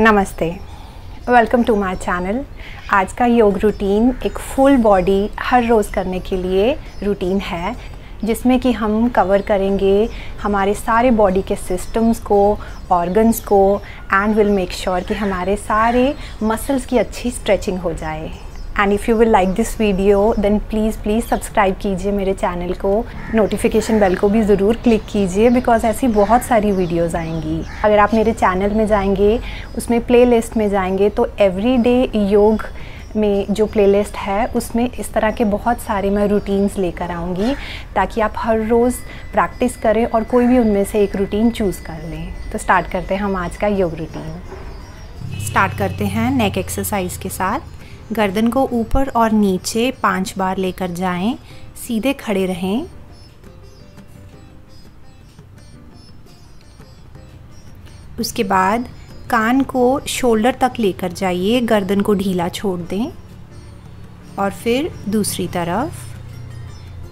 नमस्ते, welcome to my channel. आज का योग रूटीन एक फुल बॉडी हर रोज़ करने के लिए रूटीन है, जिसमें कि हम कवर करेंगे हमारे सारे बॉडी के सिस्टम्स को, ऑर्गन्स को, एंड विल मेक श्योर कि हमारे सारे मसल्स की अच्छी स्ट्रेचिंग हो जाए। And if you will like this video then please subscribe कीजिए मेरे चैनल को, नोटिफिकेशन बेल को भी ज़रूर क्लिक कीजिए बिकॉज़ ऐसी बहुत सारी वीडियोज़ आएंगी। अगर आप मेरे चैनल में जाएंगे, उसमें प्लेलिस्ट में जाएंगे तो एवरीडे योग में जो प्लेलिस्ट है उसमें इस तरह के बहुत सारे मैं रूटीन्स लेकर आऊँगी ताकि आप हर रोज़ प्रैक्टिस करें और कोई भी उनमें से एक रूटीन चूज़ कर लें। तो स्टार्ट करते हैं हम आज का योग रूटीन। स्टार्ट करते हैं नेक एक्सरसाइज के साथ। गर्दन को ऊपर और नीचे 5 बार लेकर जाएं, सीधे खड़े रहें। उसके बाद कान को शोल्डर तक लेकर जाइए, गर्दन को ढीला छोड़ दें और फिर दूसरी तरफ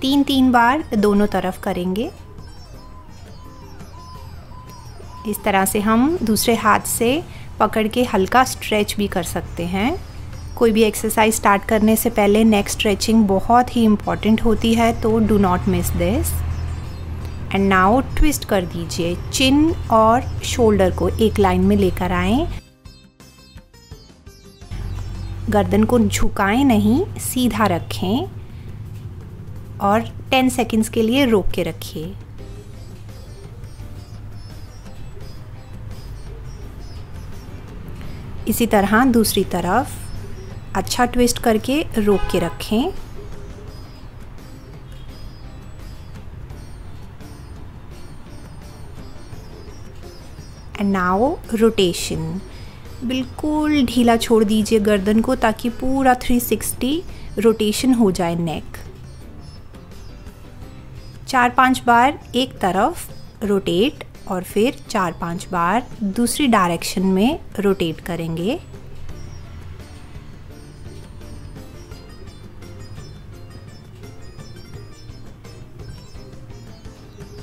3 बार दोनों तरफ करेंगे। इस तरह से हम दूसरे हाथ से पकड़ के हल्का स्ट्रेच भी कर सकते हैं। कोई भी एक्सरसाइज स्टार्ट करने से पहले नेक स्ट्रेचिंग बहुत ही इम्पॉर्टेंट होती है, तो do not miss this. And now twist कर दीजिए, चिन और शोल्डर को एक लाइन में लेकर आएं। गर्दन को झुकाएं नहीं, सीधा रखें और 10 सेकेंड्स के लिए रोक के रखिए। इसी तरह दूसरी तरफ अच्छा ट्विस्ट करके रोक के रखें। एंड नाउ रोटेशन, बिल्कुल ढीला छोड़ दीजिए गर्दन को ताकि पूरा 360 रोटेशन हो जाए नेक। 4-5 बार एक तरफ रोटेट और फिर 4-5 बार दूसरी डायरेक्शन में रोटेट करेंगे।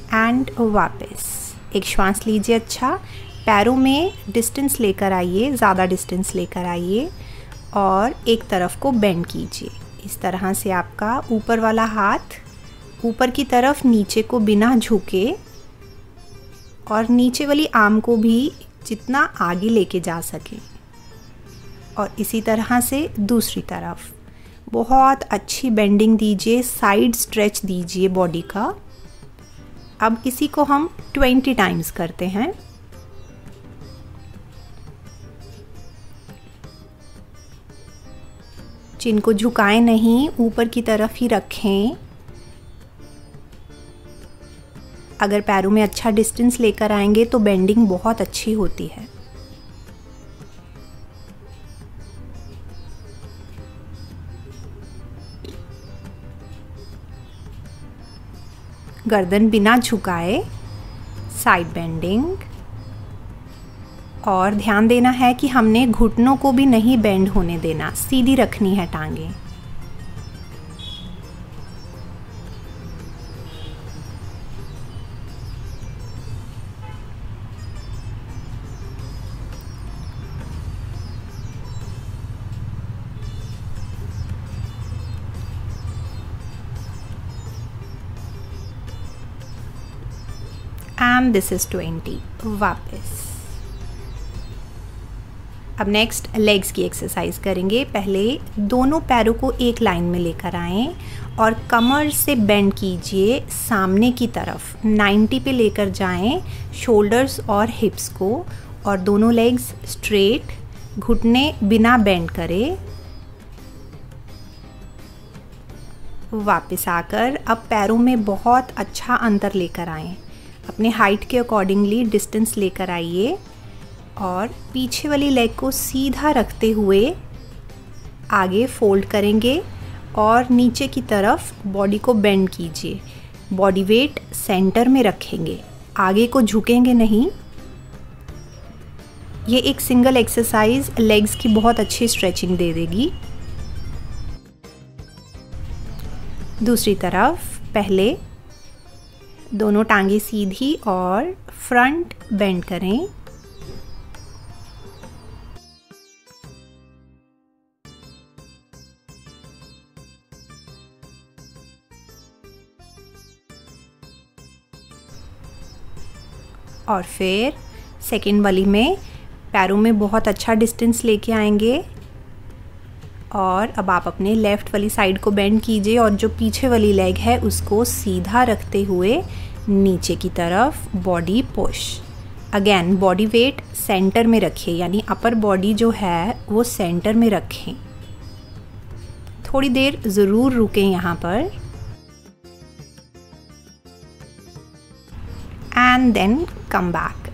एंड वापस एक श्वास लीजिए। अच्छा, पैरों में डिस्टेंस लेकर आइए, ज़्यादा डिस्टेंस लेकर आइए और एक तरफ को बेंड कीजिए। इस तरह से आपका ऊपर वाला हाथ ऊपर की तरफ नीचे को बिना झुके और नीचे वाली आर्म को भी जितना आगे लेके जा सके। और इसी तरह से दूसरी तरफ बहुत अच्छी बेंडिंग दीजिए, साइड स्ट्रेच दीजिए बॉडी का। अब इसी को हम 20 टाइम्स करते हैं। चिन को झुकाएं नहीं, ऊपर की तरफ ही रखें। अगर पैरों में अच्छा डिस्टेंस लेकर आएंगे तो बेंडिंग बहुत अच्छी होती है। गर्दन बिना झुकाए, साइड बेंडिंग। और ध्यान देना है कि हमने घुटनों को भी नहीं बेंड होने देना, सीधी रखनी है टांगें। And this is 20। वापस। अब नेक्स्ट लेग्स की एक्सरसाइज करेंगे। पहले दोनों पैरों को एक लाइन में लेकर आएं और कमर से बेंड कीजिए सामने की तरफ, 90 पे लेकर जाएं शोल्डर्स और हिप्स को, और दोनों लेग्स स्ट्रेट, घुटने बिना बेंड करें। वापस आकर अब पैरों में बहुत अच्छा अंतर लेकर आएं। अपने हाइट के अकॉर्डिंगली डिस्टेंस लेकर आइए और पीछे वाली लेग को सीधा रखते हुए आगे फोल्ड करेंगे और नीचे की तरफ बॉडी को बेंड कीजिए। बॉडी वेट सेंटर में रखेंगे, आगे को झुकेंगे नहीं। ये एक सिंगल एक्सरसाइज लेग्स की बहुत अच्छी स्ट्रेचिंग दे देगी। दूसरी तरफ पहले दोनों टांगे सीधी और फ्रंट बेंड करें। और फिर सेकेंड वाली में पैरों में बहुत अच्छा डिस्टेंस लेके आएंगे और अब आप अपने लेफ़्ट वाली साइड को बेंड कीजिए और जो पीछे वाली लेग है उसको सीधा रखते हुए नीचे की तरफ body push. Again body weight centre में रखिए, यानी अपर बॉडी जो है वो सेंटर में रखें। थोड़ी देर ज़रूर रुकें यहाँ पर and then come back.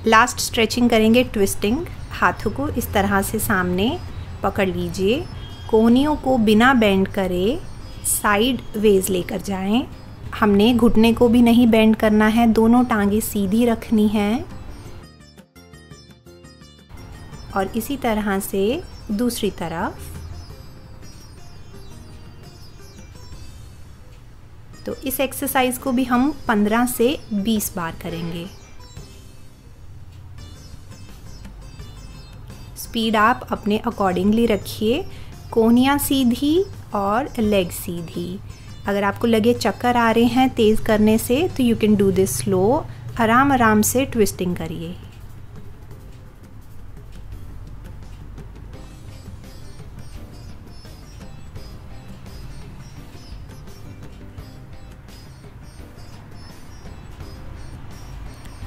Last stretching करेंगे ट्विस्टिंग। हाथों को इस तरह से सामने पकड़ लीजिए, कोहनियों को बिना बेंड करे साइड वेज लेकर जाएं। हमने घुटने को भी नहीं बेंड करना है, दोनों टांगे सीधी रखनी है। और इसी तरह से दूसरी तरफ। तो इस एक्सरसाइज को भी हम 15 से 20 बार करेंगे। स्पीड आप अपने अकॉर्डिंगली रखिए, कोहनियाँ सीधी और लेग सीधी। अगर आपको लगे चक्कर आ रहे हैं तेज़ करने से तो you can do this slow. आराम आराम से ट्विस्टिंग करिए।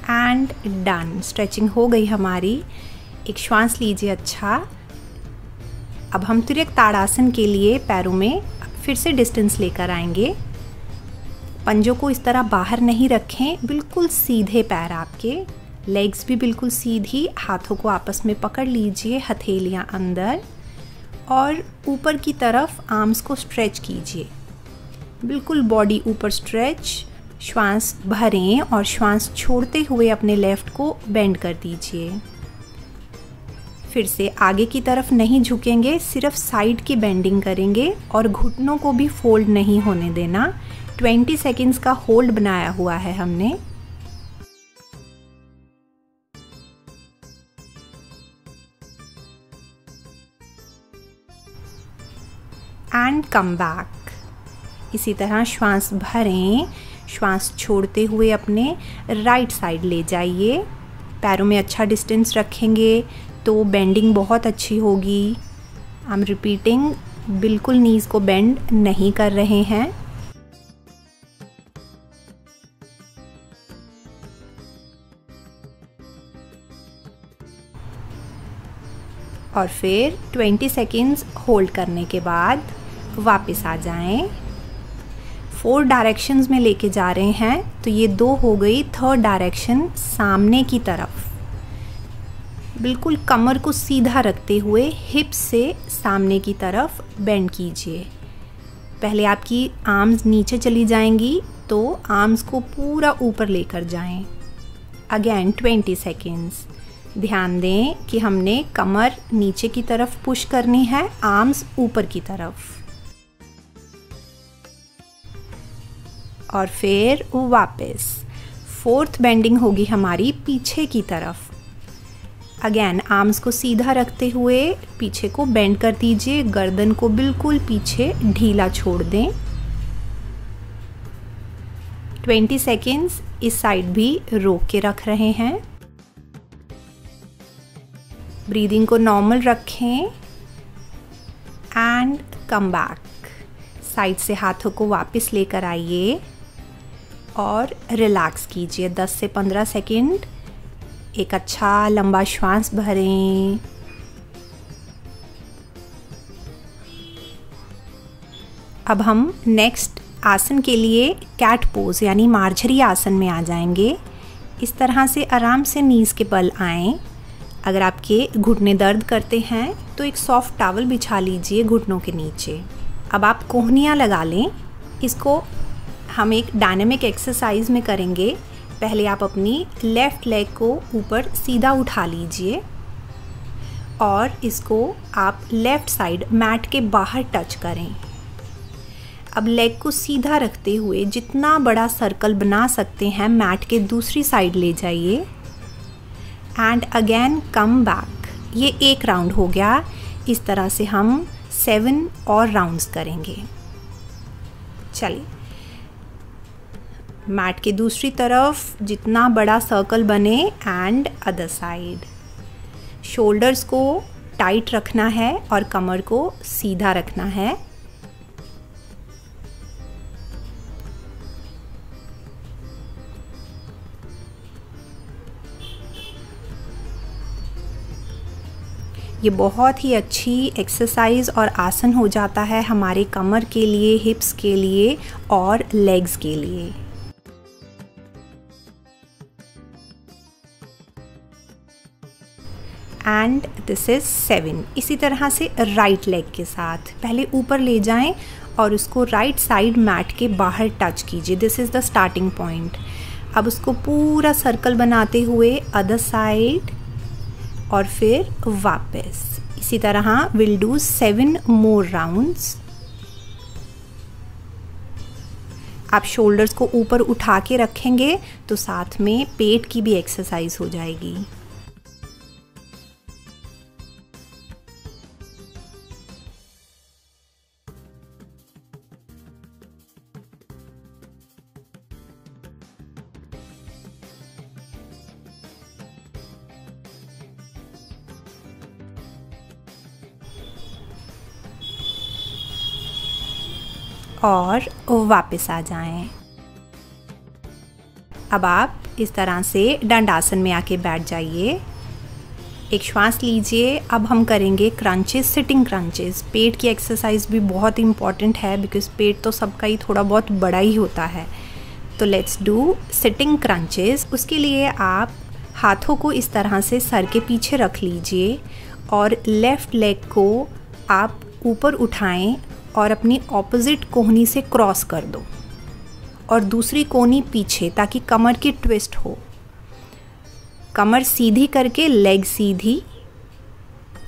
And done. स्ट्रेचिंग हो गई हमारी। एक श्वास लीजिए अच्छा। अब हम तिर्यक ताड़ासन के लिए पैरों में फिर से डिस्टेंस लेकर आएंगे। पंजों को इस तरह बाहर नहीं रखें, बिल्कुल सीधे पैर आपके, लेग्स भी बिल्कुल सीधी। हाथों को आपस में पकड़ लीजिए, हथेलियां अंदर और ऊपर की तरफ आर्म्स को स्ट्रेच कीजिए, बिल्कुल बॉडी ऊपर स्ट्रेच। श्वास भरें और श्वास छोड़ते हुए अपने लेफ्ट को बेंड कर दीजिए। फिर से आगे की तरफ नहीं झुकेंगे, सिर्फ साइड की बेंडिंग करेंगे और घुटनों को भी फोल्ड नहीं होने देना। 20 सेकेंड्स का होल्ड बनाया हुआ है हमने। And come back. इसी तरह श्वास भरें, श्वास छोड़ते हुए अपने राइट साइड ले जाइए। पैरों में अच्छा डिस्टेंस रखेंगे तो बेंडिंग बहुत अच्छी होगी। आई एम रिपीटिंग, बिल्कुल नीज को बेंड नहीं कर रहे हैं। और फिर 20 सेकेंड्स होल्ड करने के बाद वापस आ जाएं। 4 डायरेक्शंस में लेके जा रहे हैं, तो ये 2 हो गई। थर्ड डायरेक्शन सामने की तरफ। बिल्कुल कमर को सीधा रखते हुए हिप से सामने की तरफ बेंड कीजिए। पहले आपकी आर्म्स नीचे चली जाएंगी तो आर्म्स को पूरा ऊपर लेकर जाएं। Again 20 seconds. ध्यान दें कि हमने कमर नीचे की तरफ पुश करनी है, आर्म्स ऊपर की तरफ। और फिर वापस 4th बेंडिंग होगी हमारी पीछे की तरफ। अगेन आर्म्स को सीधा रखते हुए पीछे को बेंड कर दीजिए, गर्दन को बिल्कुल पीछे ढीला छोड़ दें। 20 सेकेंड्स इस साइड भी रोक के रख रहे हैं। ब्रीदिंग को नॉर्मल रखें एंड कम बैक। साइड से हाथों को वापस लेकर आइए और रिलैक्स कीजिए 10 से 15 सेकेंड। एक अच्छा लंबा श्वास भरें। अब हम नेक्स्ट आसन के लिए कैट पोज यानी मार्जरी आसन में आ जाएंगे। इस तरह से आराम से नीज के बल आएं। अगर आपके घुटने दर्द करते हैं तो एक सॉफ्ट टॉवल बिछा लीजिए घुटनों के नीचे। अब आप कोहनियाँ लगा लें। इसको हम एक डायनेमिक एक्सरसाइज में करेंगे। पहले आप अपनी लेफ़्ट लेग को ऊपर सीधा उठा लीजिए और इसको आप लेफ़्ट साइड मैट के बाहर टच करें। अब लेग को सीधा रखते हुए जितना बड़ा सर्कल बना सकते हैं मैट के दूसरी साइड ले जाइए एंड अगेन कम बैक। ये एक राउंड हो गया। इस तरह से हम 7 और राउंड्स करेंगे। चलिए मैट के दूसरी तरफ जितना बड़ा सर्कल बने एंड अदर साइड। शोल्डर्स को टाइट रखना है और कमर को सीधा रखना है। ये बहुत ही अच्छी एक्सरसाइज और आसन हो जाता है हमारे कमर के लिए, हिप्स के लिए और लेग्स के लिए। And this is 7। इसी तरह से राइट लेग के साथ पहले ऊपर ले जाएं और उसको राइट साइड मैट के बाहर टच कीजिए। This is the starting point. अब उसको पूरा सर्कल बनाते हुए अदर साइड और फिर वापस। इसी तरह विल डू 7 मोर राउंड्स। आप शोल्डर्स को ऊपर उठा के रखेंगे तो साथ में पेट की भी एक्सरसाइज हो जाएगी। और वापस आ जाएं। अब आप इस तरह से दंडासन में आके बैठ जाइए। एक श्वास लीजिए। अब हम करेंगे क्रंचेस, सिटिंग क्रंचेस। पेट की एक्सरसाइज भी बहुत इम्पॉर्टेंट है बिकॉज पेट तो सबका ही थोड़ा बहुत बड़ा ही होता है। तो लेट्स डू सिटिंग क्रंचेस। उसके लिए आप हाथों को इस तरह से सर के पीछे रख लीजिए और लेफ़्ट लेग को आप ऊपर उठाएं और अपनी ऑपोजिट कोहनी से क्रॉस कर दो और दूसरी कोहनी पीछे, ताकि कमर की ट्विस्ट हो। कमर सीधी करके लेग सीधी।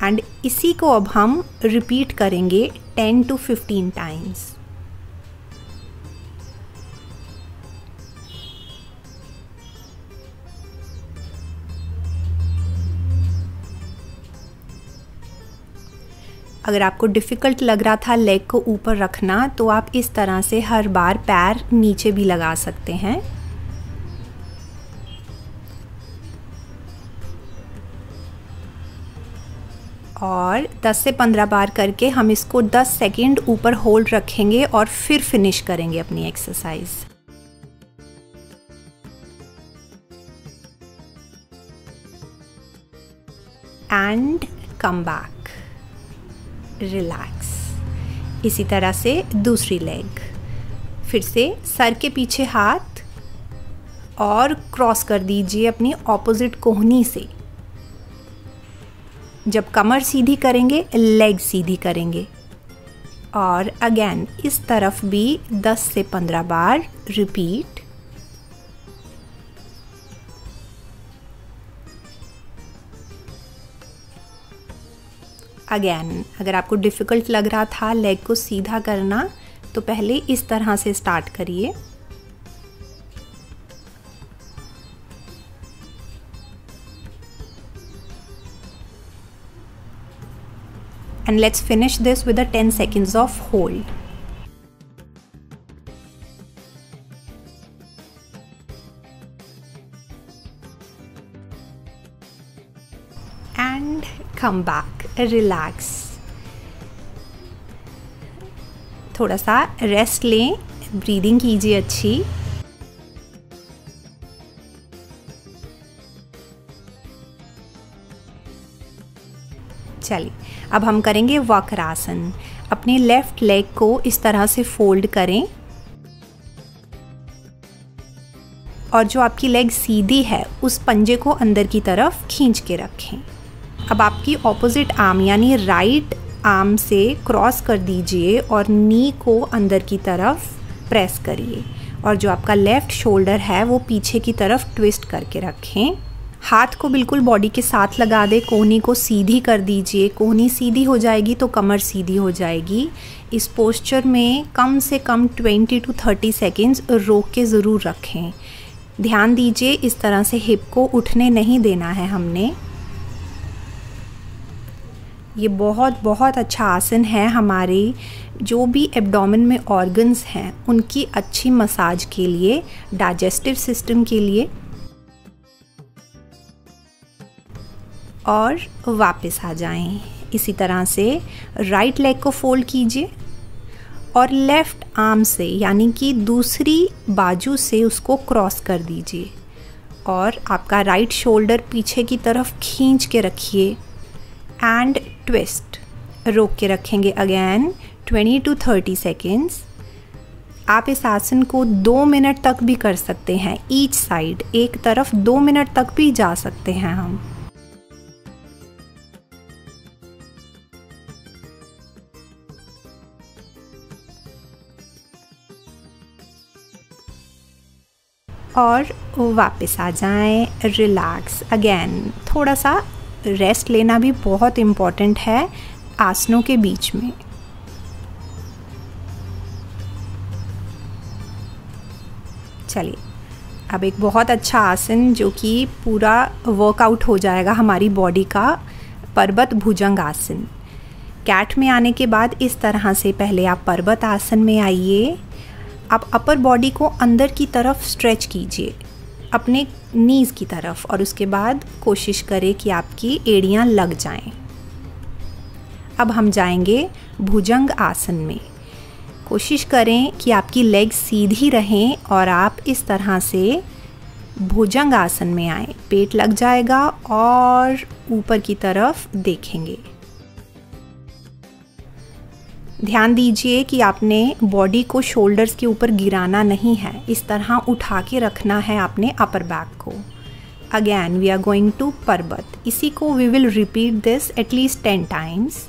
एंड इसी को अब हम रिपीट करेंगे 10 to 15 टाइम्स। अगर आपको डिफ़िकल्ट लग रहा था लेग को ऊपर रखना तो आप इस तरह से हर बार पैर नीचे भी लगा सकते हैं। और 10 से 15 बार करके हम इसको 10 सेकंड ऊपर होल्ड रखेंगे और फिर फिनिश करेंगे अपनी exercise. And come back, relax. इसी तरह से दूसरी लेग। फिर से सर के पीछे हाथ और क्रॉस कर दीजिए अपनी ऑपोजिट कोहनी से। जब कमर सीधी करेंगे लेग सीधी करेंगे। और अगेन इस तरफ भी 10 से 15 बार रिपीट। अगेन अगर आपको डिफ़िकल्ट लग रहा था लेग को सीधा करना तो पहले इस तरह से स्टार्ट करिए। And let's finish this with a 10 seconds of hold. And come back, relax. थोड़ा सा रेस्ट लें, ब्रीदिंग कीजिए अच्छी। चलिए अब हम करेंगे वक्रासन। अपने लेफ्ट लेग को इस तरह से फोल्ड करें और जो आपकी लेग सीधी है उस पंजे को अंदर की तरफ खींच के रखें। अब आपकी ऑपोजिट आर्म यानी राइट आर्म से क्रॉस कर दीजिए और नी को अंदर की तरफ प्रेस करिए और जो आपका लेफ़्ट शोल्डर है वो पीछे की तरफ ट्विस्ट करके रखें। हाथ को बिल्कुल बॉडी के साथ लगा दे, कोहनी को सीधी कर दीजिए। कोहनी सीधी हो जाएगी तो कमर सीधी हो जाएगी। इस पोस्चर में कम से कम 20 to 30 सेकेंड्स रोक के ज़रूर रखें। ध्यान दीजिए इस तरह से हिप को उठने नहीं देना है हमने। ये बहुत बहुत अच्छा आसन है हमारे जो भी एब्डोमेन में ऑर्गन्स हैं उनकी अच्छी मसाज के लिए, डाइजेस्टिव सिस्टम के लिए। और वापस आ जाएं। इसी तरह से राइट लेग को फोल्ड कीजिए और लेफ़्ट आर्म से यानी कि दूसरी बाजू से उसको क्रॉस कर दीजिए और आपका राइट शोल्डर पीछे की तरफ खींच के रखिए एंड ट्विस्ट। रोक के रखेंगे अगेन 20 to 30 सेकेंड्स। आप इस आसन को 2 मिनट तक भी कर सकते हैं, ईच साइड, एक तरफ 2 मिनट तक भी जा सकते हैं हम। और वापस आ जाएं, रिलैक्स। अगेन थोड़ा सा रेस्ट लेना भी बहुत इम्पॉर्टेंट है आसनों के बीच में। चलिए अब एक बहुत अच्छा आसन जो कि पूरा वर्कआउट हो जाएगा हमारी बॉडी का, पर्वत भुजंग आसन। कैट में आने के बाद इस तरह से पहले आप पर्वत आसन में आइए। आप अपर बॉडी को अंदर की तरफ स्ट्रेच कीजिए अपने नीज़ की तरफ और उसके बाद कोशिश करें कि आपकी एड़ियाँ लग जाएं। अब हम जाएंगे भुजंग आसन में। कोशिश करें कि आपकी लेग सीधी रहें और आप इस तरह से भुजंग आसन में आएं। पेट लग जाएगा और ऊपर की तरफ देखेंगे। ध्यान दीजिए कि आपने बॉडी को शोल्डर्स के ऊपर गिराना नहीं है, इस तरह उठा के रखना है आपने अपर बैक को। Again we are going to पर्वत। इसी को we will repeat this at least 10 times.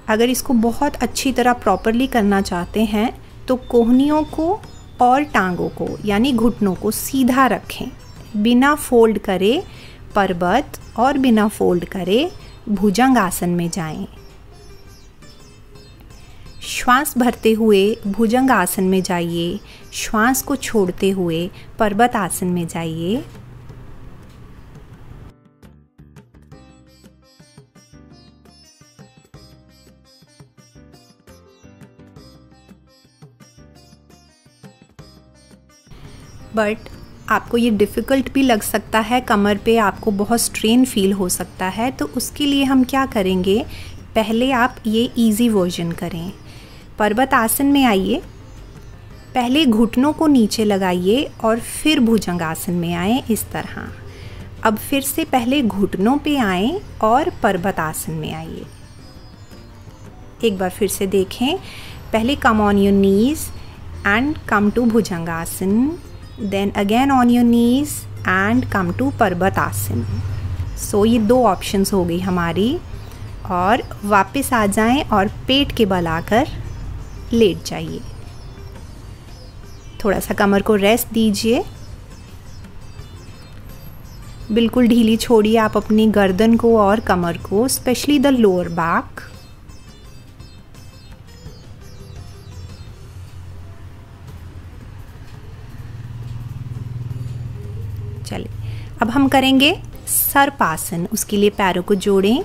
अगर इसको बहुत अच्छी तरह प्रॉपरली करना चाहते हैं तो कोहनियों को और टांगों को यानी घुटनों को सीधा रखें, बिना फोल्ड करे पर्वत और बिना फोल्ड करे भुजंग आसन में जाएं। श्वास भरते हुए भुजंग आसन में जाइए, श्वास को छोड़ते हुए पर्वत आसन में जाइए। बट आपको ये डिफ़िकल्ट भी लग सकता है, कमर पे आपको बहुत स्ट्रेन फील हो सकता है, तो उसके लिए हम क्या करेंगे, पहले आप ये इजी वर्जन करें। पर्वत आसन में आइए, पहले घुटनों को नीचे लगाइए और फिर भुजंग आसन में आएँ इस तरह। अब फिर से पहले घुटनों पे आएँ और पर्वत आसन में आइए। एक बार फिर से देखें, पहले come on your knees and come to Bhujangasana, then again on your knees and come to पर्वत आसन। सो ये 2 ऑप्शंस हो गई हमारी। और वापस आ जाएं और पेट के बल आकर लेट जाइए। थोड़ा सा कमर को रेस्ट दीजिए, बिल्कुल ढीली छोड़िए आप अपनी गर्दन को और कमर को, स्पेशली द लोअर बैक। चलिए अब हम करेंगे सर्पासन। उसके लिए पैरों को जोड़ें,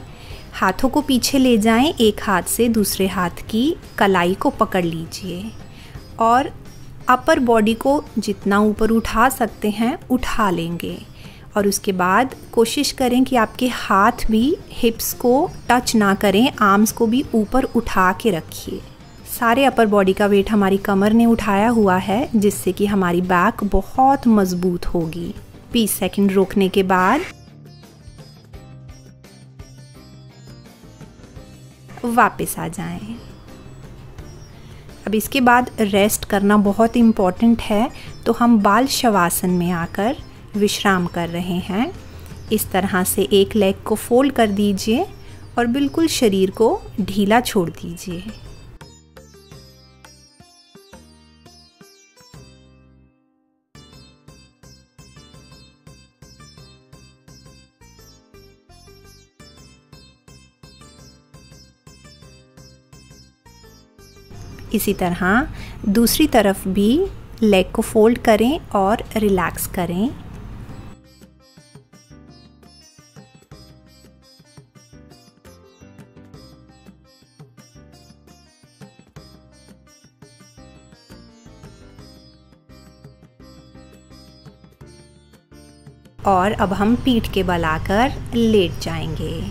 हाथों को पीछे ले जाएं, एक हाथ से दूसरे हाथ की कलाई को पकड़ लीजिए और अपर बॉडी को जितना ऊपर उठा सकते हैं उठा लेंगे। और उसके बाद कोशिश करें कि आपके हाथ भी हिप्स को टच ना करें, आर्म्स को भी ऊपर उठा के रखिए। सारे अपर बॉडी का वेट हमारी कमर ने उठाया हुआ है, जिससे कि हमारी बैक बहुत मजबूत होगी। 20 सेकंड रोकने के बाद वापस आ जाएं। अब इसके बाद रेस्ट करना बहुत इम्पॉर्टेंट है, तो हम बाल शवासन में आकर विश्राम कर रहे हैं। इस तरह से एक लेग को फोल्ड कर दीजिए और बिल्कुल शरीर को ढीला छोड़ दीजिए। इसी तरह दूसरी तरफ भी लेग को फोल्ड करें और रिलैक्स करें। और अब हम पीठ के बल आकर लेट जाएंगे।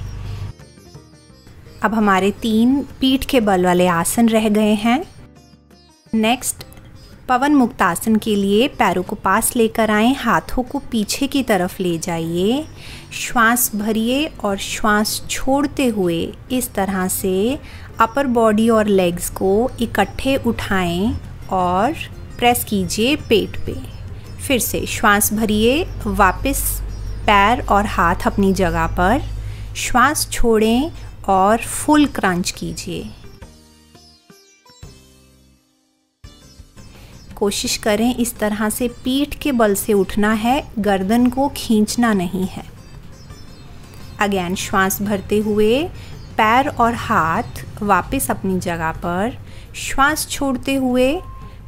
अब हमारे 3 पीठ के बल वाले आसन रह गए हैं। नेक्स्ट, पवन मुक्त आसन के लिए पैरों को पास लेकर आएं, हाथों को पीछे की तरफ ले जाइए, श्वास भरिए और श्वास छोड़ते हुए इस तरह से अपर बॉडी और लेग्स को इकट्ठे उठाएं और प्रेस कीजिए पेट पे। फिर से श्वास भरिए, वापस पैर और हाथ अपनी जगह पर, श्वास छोड़ें और फुल क्रंच कीजिए। कोशिश करें इस तरह से पीठ के बल से उठना है, गर्दन को खींचना नहीं है। अगेन श्वास भरते हुए पैर और हाथ वापस अपनी जगह पर, श्वास छोड़ते हुए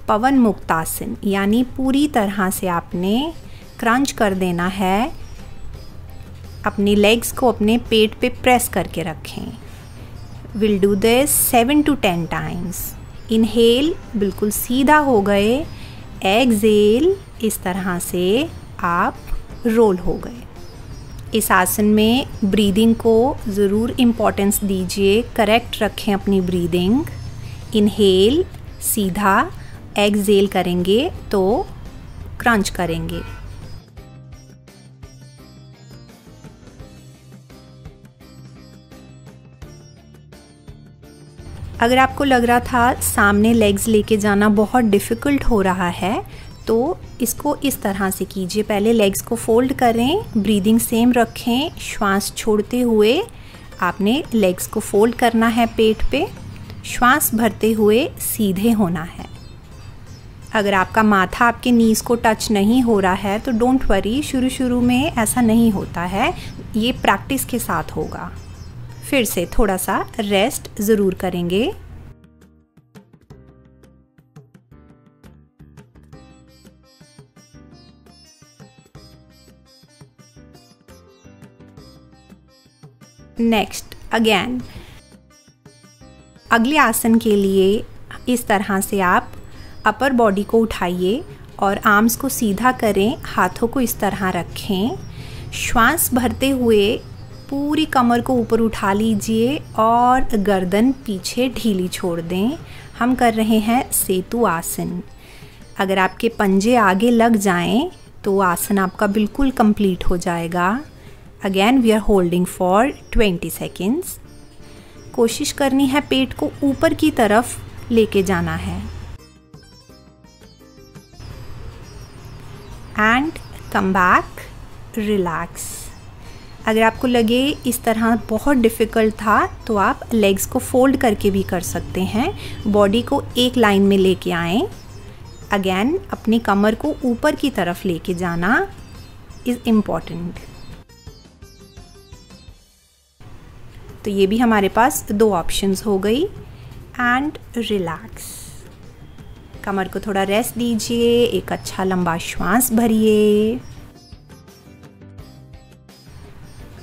पवन मुक्त आसन यानी पूरी तरह से आपने क्रंच कर देना है। अपनी लेग्स को अपने पेट पे प्रेस करके रखें। Will do this 7 to 10 times. Inhale, बिल्कुल सीधा हो गए। एक्सहेल, इस तरह से आप रोल हो गए। इस आसन में ब्रीदिंग को ज़रूर इम्पोर्टेंस दीजिए, करेक्ट रखें अपनी ब्रीदिंग। इनहेल सीधा, एक्सहेल करेंगे तो क्रंच करेंगे। अगर आपको लग रहा था सामने लेग्स लेके जाना बहुत डिफ़िकल्ट हो रहा है तो इसको इस तरह से कीजिए। पहले लेग्स को फोल्ड करें, ब्रीदिंग सेम रखें, श्वास छोड़ते हुए आपने लेग्स को फोल्ड करना है पेट पे, श्वास भरते हुए सीधे होना है। अगर आपका माथा आपके नीज़ को टच नहीं हो रहा है तो डोंट वरी, शुरू में ऐसा नहीं होता है, ये प्रैक्टिस के साथ होगा। फिर से थोड़ा सा रेस्ट ज़रूर करेंगे। नेक्स्ट, अगेन अगले आसन के लिए इस तरह से आप अपर बॉडी को उठाइए और आर्म्स को सीधा करें, हाथों को इस तरह रखें, श्वास भरते हुए पूरी कमर को ऊपर उठा लीजिए और गर्दन पीछे ढीली छोड़ दें। हम कर रहे हैं सेतु आसन। अगर आपके पंजे आगे लग जाएं तो आसन आपका बिल्कुल कंप्लीट हो जाएगा। Again we are holding for 20 seconds. कोशिश करनी है पेट को ऊपर की तरफ लेके जाना है। And come back, relax. अगर आपको लगे इस तरह बहुत डिफ़िकल्ट था तो आप लेग्स को फोल्ड करके भी कर सकते हैं। बॉडी को एक लाइन में लेके आएं। अगेन अपनी कमर को ऊपर की तरफ लेके जाना इज़ इम्पॉर्टेंट। तो ये भी हमारे पास 2 ऑप्शंस हो गई। एंड रिलैक्स, कमर को थोड़ा रेस्ट दीजिए, एक अच्छा लंबा श्वास भरिए।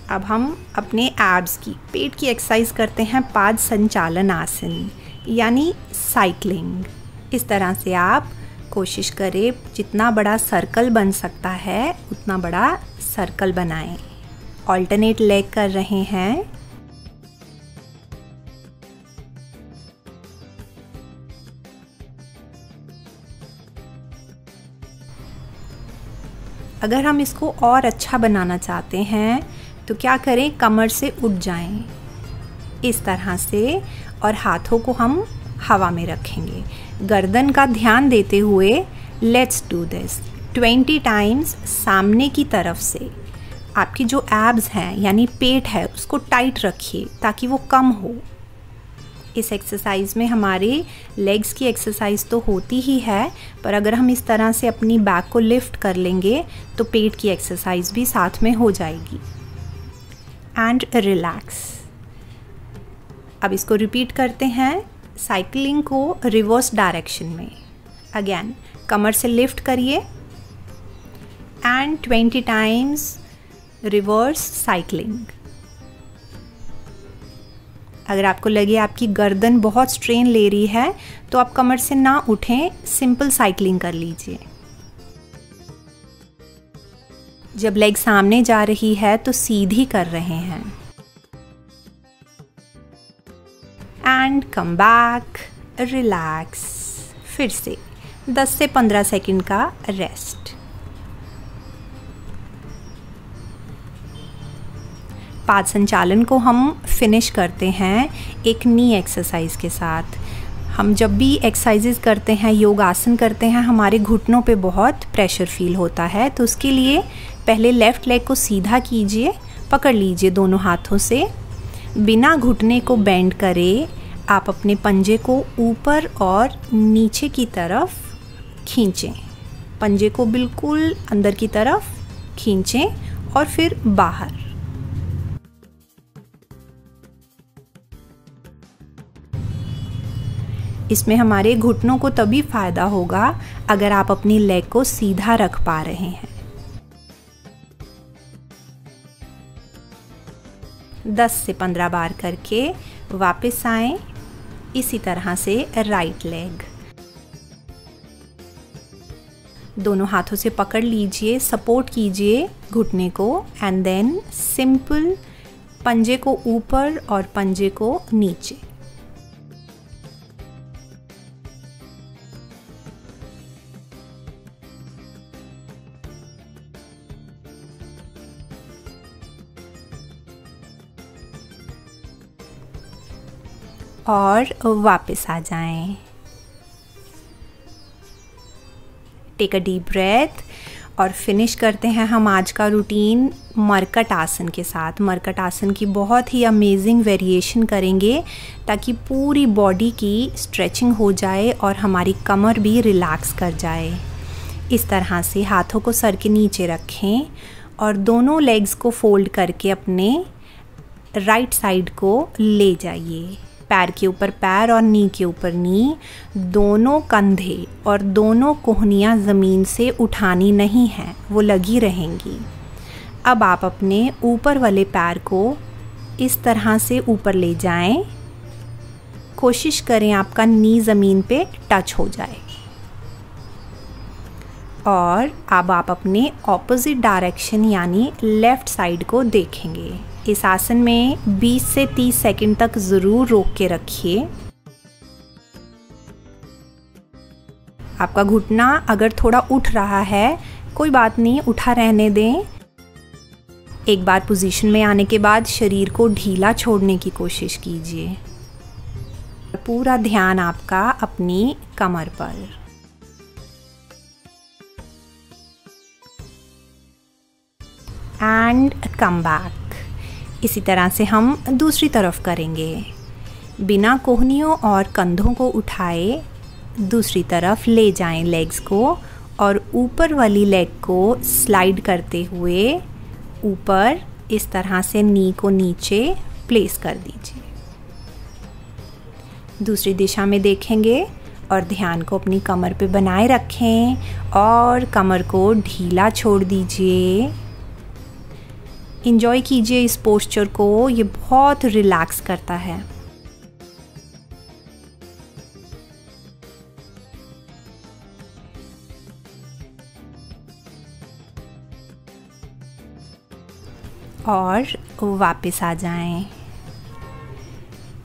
अब हम अपने एब्स की, पेट की एक्सरसाइज करते हैं पाद संचालन आसन यानी साइक्लिंग। इस तरह से आप कोशिश करें जितना बड़ा सर्कल बन सकता है उतना बड़ा सर्कल बनाएं। ऑल्टरनेट लेग कर रहे हैं। अगर हम इसको और अच्छा बनाना चाहते हैं तो क्या करें, कमर से उठ जाएं इस तरह से और हाथों को हम हवा में रखेंगे। गर्दन का ध्यान देते हुए लेट्स डू दिस 20 टाइम्स। सामने की तरफ से आपकी जो एब्स हैं यानी पेट है उसको टाइट रखिए ताकि वो कम हो। इस एक्सरसाइज में हमारे लेग्स की एक्सरसाइज तो होती ही है, पर अगर हम इस तरह से अपनी बैक को लिफ्ट कर लेंगे तो पेट की एक्सरसाइज भी साथ में हो जाएगी। And relax. अब इसको रिपीट करते हैं, साइकिलिंग को रिवर्स डायरेक्शन में। अगेन कमर से लिफ्ट करिए एंड 20 टाइम्स रिवर्स साइकिलिंग। अगर आपको लगे आपकी गर्दन बहुत स्ट्रेन ले रही है तो आप कमर से ना उठें, सिंपल साइकिलिंग कर लीजिए। जब लेग सामने जा रही है तो सीधी कर रहे हैं। And come back, relax. फिर से 10 से 15 सेकंड का रेस्ट। पाद संचालन को हम फिनिश करते हैं एक नी एक्सरसाइज के साथ। हम जब भी एक्सरसाइजेस करते हैं, योग आसन करते हैं, हमारे घुटनों पे बहुत प्रेशर फील होता है। तो उसके लिए पहले लेफ़्ट लेग को सीधा कीजिए, पकड़ लीजिए दोनों हाथों से। बिना घुटने को बेंड करे आप अपने पंजे को ऊपर और नीचे की तरफ खींचें। पंजे को बिल्कुल अंदर की तरफ खींचें और फिर बाहर। इसमें हमारे घुटनों को तभी फ़ायदा होगा अगर आप अपनी लेग को सीधा रख पा रहे हैं। 10 से 15 बार करके वापस आएं। इसी तरह से राइट लेग दोनों हाथों से पकड़ लीजिए, सपोर्ट कीजिए घुटने को एंड देन सिंपल पंजे को ऊपर और पंजे को नीचे। और वापस आ जाएं। टेक अ डीप ब्रेथ और फिनिश करते हैं हम आज का रूटीन मरकट आसन के साथ। मरकट आसन की बहुत ही अमेजिंग वेरिएशन करेंगे ताकि पूरी बॉडी की स्ट्रेचिंग हो जाए और हमारी कमर भी रिलैक्स कर जाए। इस तरह से हाथों को सर के नीचे रखें और दोनों लेग्स को फोल्ड करके अपने राइट साइड को ले जाइए। पैर के ऊपर पैर और नी के ऊपर नी, दोनों कंधे और दोनों कोहनियाँ ज़मीन से उठानी नहीं हैं, वो लगी रहेंगी। अब आप अपने ऊपर वाले पैर को इस तरह से ऊपर ले जाएं। कोशिश करें आपका नी ज़मीन पे टच हो जाए। और अब आप अपने ऑपोजिट डायरेक्शन यानी लेफ़्ट साइड को देखेंगे। इस आसन में 20 से 30 सेकंड तक ज़रूर रोक के रखिए। आपका घुटना अगर थोड़ा उठ रहा है, कोई बात नहीं, उठा रहने दें। एक बार पोजीशन में आने के बाद शरीर को ढीला छोड़ने की कोशिश कीजिए। पूरा ध्यान आपका अपनी कमर पर। And come back. इसी तरह से हम दूसरी तरफ करेंगे। बिना कोहनियों और कंधों को उठाए दूसरी तरफ ले जाएं लेग्स को और ऊपर वाली लेग को स्लाइड करते हुए ऊपर इस तरह से नी को नीचे प्लेस कर दीजिए। दूसरी दिशा में देखेंगे और ध्यान को अपनी कमर पे बनाए रखें और कमर को ढीला छोड़ दीजिए। इंजॉय कीजिए इस पोस्चर को, ये बहुत रिलैक्स करता है। और वापस आ जाएं।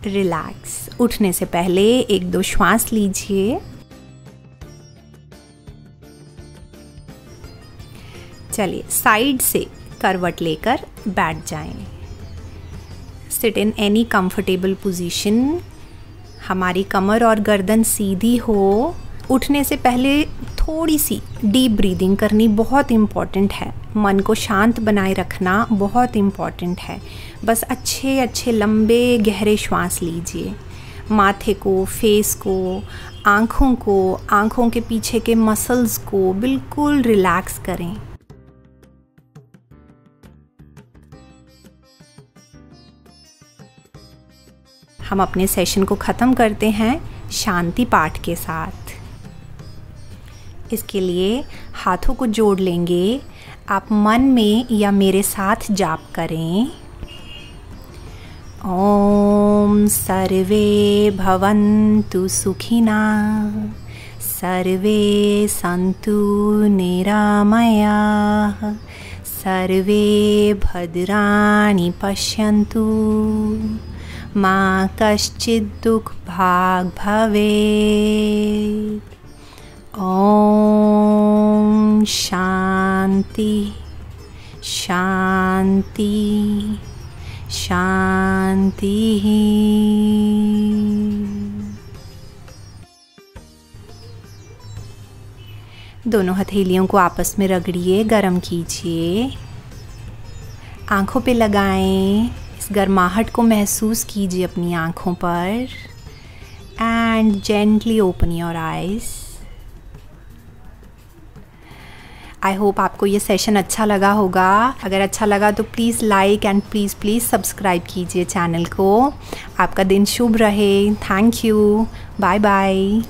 रिलैक्स। उठने से पहले 1-2 श्वास लीजिए। चलिए साइड से करवट लेकर बैठ जाएं। Sit in any comfortable position. हमारी कमर और गर्दन सीधी हो। उठने से पहले थोड़ी सी डीप ब्रीदिंग करनी बहुत इम्पॉर्टेंट है। मन को शांत बनाए रखना बहुत इम्पॉर्टेंट है। बस अच्छे अच्छे लंबे गहरे श्वास लीजिए। माथे को, फेस को, आँखों के पीछे के मसल्स को बिल्कुल रिलैक्स करें। हम अपने सेशन को ख़त्म करते हैं शांति पाठ के साथ। इसके लिए हाथों को जोड़ लेंगे। आप मन में या मेरे साथ जाप करें। ओम सर्वे भवन्तु सुखिना, सर्वे सन्तु निरामयाः, सर्वे भद्राणि पश्यन्तु मा कश्चित् दुःखभाग् भवेत्। ॐ शान्ति शान्ति शान्ति। दोनों हथेलियों को आपस में रगड़िए, गरम कीजिए, आँखों पे लगाएं, इस गर्माहट को महसूस कीजिए अपनी आँखों पर and gently open your eyes. I hope आपको ये सेशन अच्छा लगा होगा। अगर अच्छा लगा तो please like and please subscribe कीजिए चैनल को। आपका दिन शुभ रहे। Thank you. Bye bye.